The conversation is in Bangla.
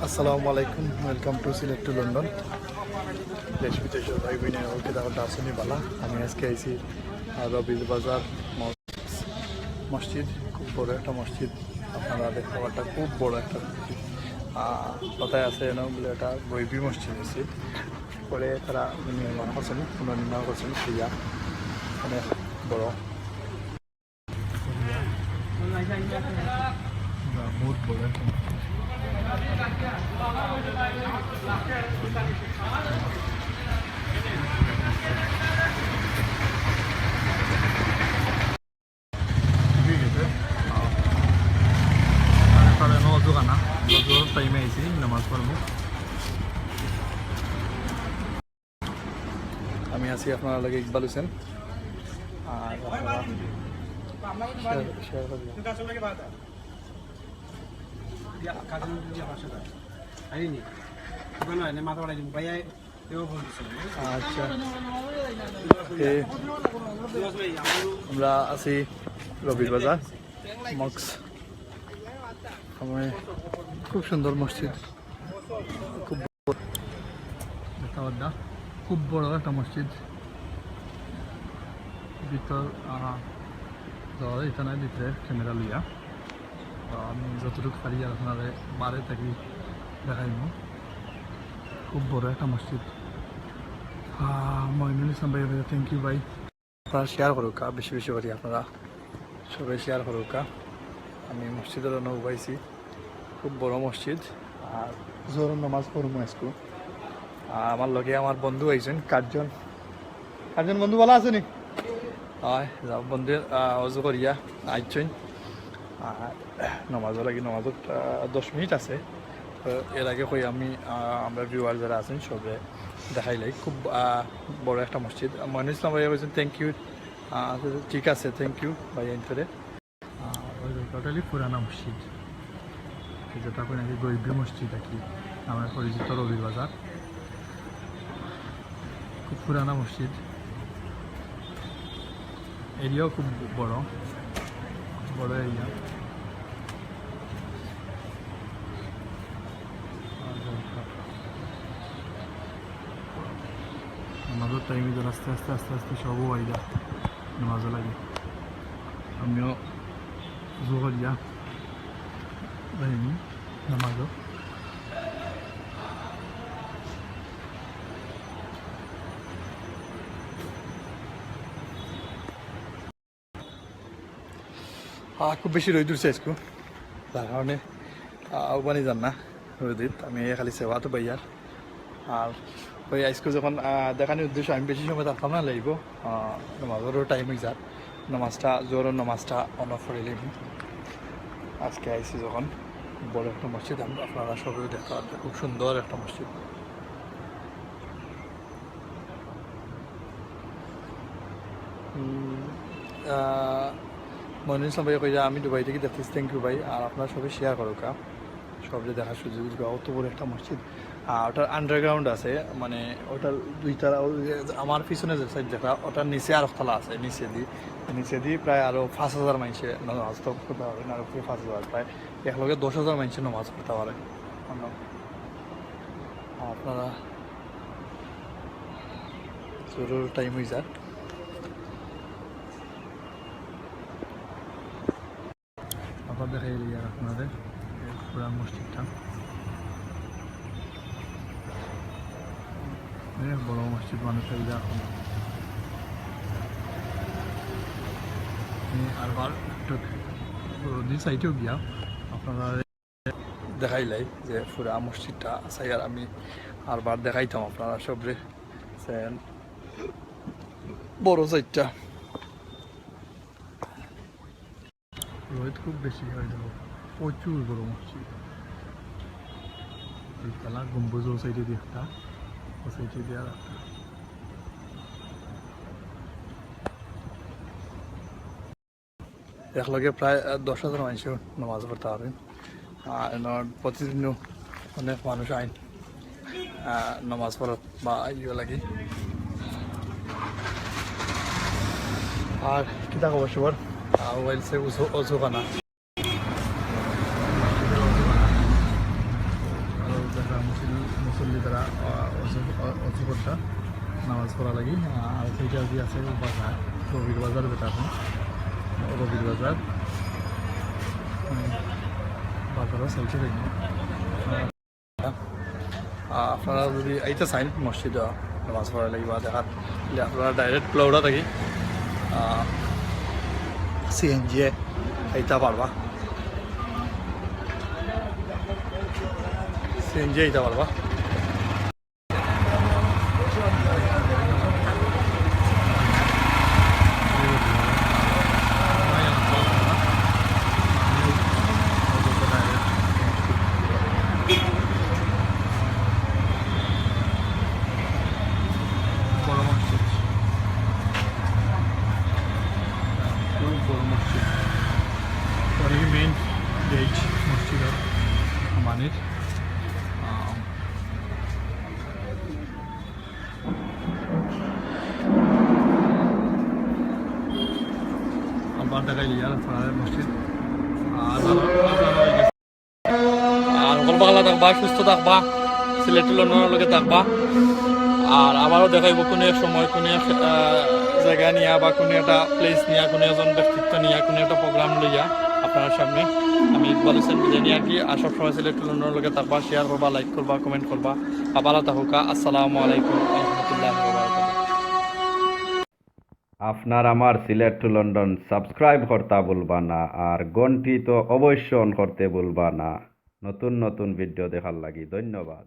আসসালামু আলাইকুম, welcome to select to London. দেশ বিদেশের ভাই বোনের ওকে তাহলে আসনি বালা। আমি আজকে আইছি রবির বাজার মসজিদ। খুব বড় একটা মসজিদ, আপনারা দেখতে পারটা খুব বড় একটা মসজিদ। কোথায় আছে এনে বলে এটা বৈবি মসজিদ আছে। পরে তারা নির্মাণ করছেন, পুনর্নির্মাণ করছেন ক্রিয়া অনেক বড়, বহুত বড় একটা মসজিদ। ঠিক আছে, তাহলে নজু কানা নজুর টাইমে আইছি নামাজ পড়ব। আমি আছি আপনার লাগে ইকবাল হোসেন। আর শেয়ার করবেন। আচ্ছা, আমরা আছি রবির বাজার মক্স। খুব সুন্দর মসজিদ, খুব খুব বড় একটা মসজিদ। ভিতর যাওয়া এটা নাই, ভিতরে ক্যামেরা লইয়া আমি যতটুকু পারি আর আপনার বারে থাকি দেখাইব। খুব বড় একটা মসজিদ। মইনুল ইসলাম ভাই, থ্যাংক ইউ ভাই। আপনারা শেয়ার করুক, বেশি বেশি করি আপনারা সবাই শেয়ার করুক। আমি মসজিদের জন্য উপাইছি, খুব বড় মসজিদ। আর জোর নামাজ পড়বো আজকে। আমার লগে আমার বন্ধু আইছেন কার্জন বন্ধু ভালো আছে নি? হয় যাও বন্ধু অজু করিয়া আইছেন। আর নমাজও লাগি, নমাজত 10 মিনিট আছে। এর আগে কই আমি আমরা ভিউয়ার যারা আছেন সবে দেখাইলাই। খুব বড় একটা মসজিদ। মইনুল ইসলাম ভাইয়া বলছেন থ্যাংক ইউ। ঠিক আছে, থ্যাংক ইউ ভাই। এনফেরে টোটালি পুরানা মসজিদ, যেটা করে নাকি গৈবী মসজিদ আর কি আমার পরিচিত রবির বাজার। খুব পুরানা মসজিদ, এরিয়াও খুব বড় বড় এরিয়া। নামাজের টাইমে তো আস্তে আস্তে আস্তে আস্তে সবও আইয়া নামাজও লাগে। আমিও জোহরিয়া যাইনি নামাজও। খুব বেশি রোদ উঠছে আজকে, তার কারণে উবানি যান না রোদিত। আমি খালি সেবাতো বাইয়ার। আর ওই আজকে যখন দেখানোর উদ্দেশ্য আমি বেশি সময় থাকতাম না, লাগব নামাজেরও টাইম হয়ে যার। নামাজটা জোর নামাজটা অনফ করিলাম। আজকে আইসি যখন বড় একটা মসজিদ, আপনারা সবাই দেখা পাবেন। খুব সুন্দর একটা মসজিদ। মইনুল ইসলাম ভাই কইরা আমি দুবাই থেকে দেখতেছি, থ্যাংক ইউ ভাই। আর আপনারা সবাই শেয়ার করো সব যে দেখার সুযোগ দিবা। অত বড় একটা মসজিদ, ওটার আন্ডারগ্রাউন্ড আছে, মানে ওটার দুইতলা। আমার পিছনে যে সাইড দেখা, ওটার নিচে আর তলা আছে। নিচে দিয়ে প্রায় আরও 5,000 মানুষে নামাজ পড়তে পারবেন। আর 5,000 প্রায় একলগে 10,000 মানুষের নামাজ পড়তে পারে। আপনারা জরুর টাইম হয়ে যাক। আবার দেখাই দিই আর আপনাদের পুরা মসজিদটা। বড় মসজিদ, মানুষের এখন আরবার দুই সাইডেও গিয়া আপনারা দেখাইলাই যে পুরা মসজিদটা আছে। আর আমি আরবার দেখাইতাম আপনারা সবরে বড় সাইডটা। রোদ খুব বেশি হয়, দেখো প্রচুর বড় মসজিদ। দুইতলা গম্বুজ ও সাইডে দিয়ে একটা, ও সাইডে দিয়ে আর একটা। একলগে প্রায় 10,000 মানুষ নামাজ পড়তে পারবেন। প্রতিদিনও অনেক মানুষ আইন নামাজ পড়া বা ইয়ে লাগে। আর কিতা খবর সবার? ওয়েলসে অজুখানা পড়তা নামাজ পড়া লাগি আর সেইটা যে আছে বাজার রবির বাজার যেটা আছে রবির বাজার বাজারও চলছে দেখি আপনারা যদি এইটা চাইন মসজিদ নামাজ পড়া লাগি বা দেখাত আপনারা ডাইরেক্ট প্লাউডা থাকি সিএনজি এইটা পারবা সিএনজি এইটা পারবা বড় মসজিদ খুব বড় মসজিদ অনেক মেইন গেট মসজিদের আমাদের আবার দেখাই লিয়ার মসজিদ আর গল্প খেলা থাকবা সুস্থ থাকবা সিলেট লন্ডনের লগে থাকবা আর আবারও দেখাইব কোনো এক সময় কোনো এক জায়গা নিয়া বা কোনো একটা প্লেস নিয়া কোনো একজন ব্যক্তিত্ব নিয়া কোনো একটা প্রোগ্রাম লইয়া আপনার সামনে আমি ইকবাল হোসেন বিরিয়ানি আর কি আর সবসময় সিলেট লন্ডনের লগে থাকবা শেয়ার করবা লাইক করবা কমেন্ট করবা আবার থাকুকা আসসালামু আলাইকুম রহমতুল্লাহ আপনার আমার সিলেট টু লন্ডন সাবস্ক্রাইব করতে ভুলবা না আর ঘন্টি তো অবশ্যই অন করতে ভুলবা না নতুন নতুন ভিডিও দেখার লাগি ধন্যবাদ।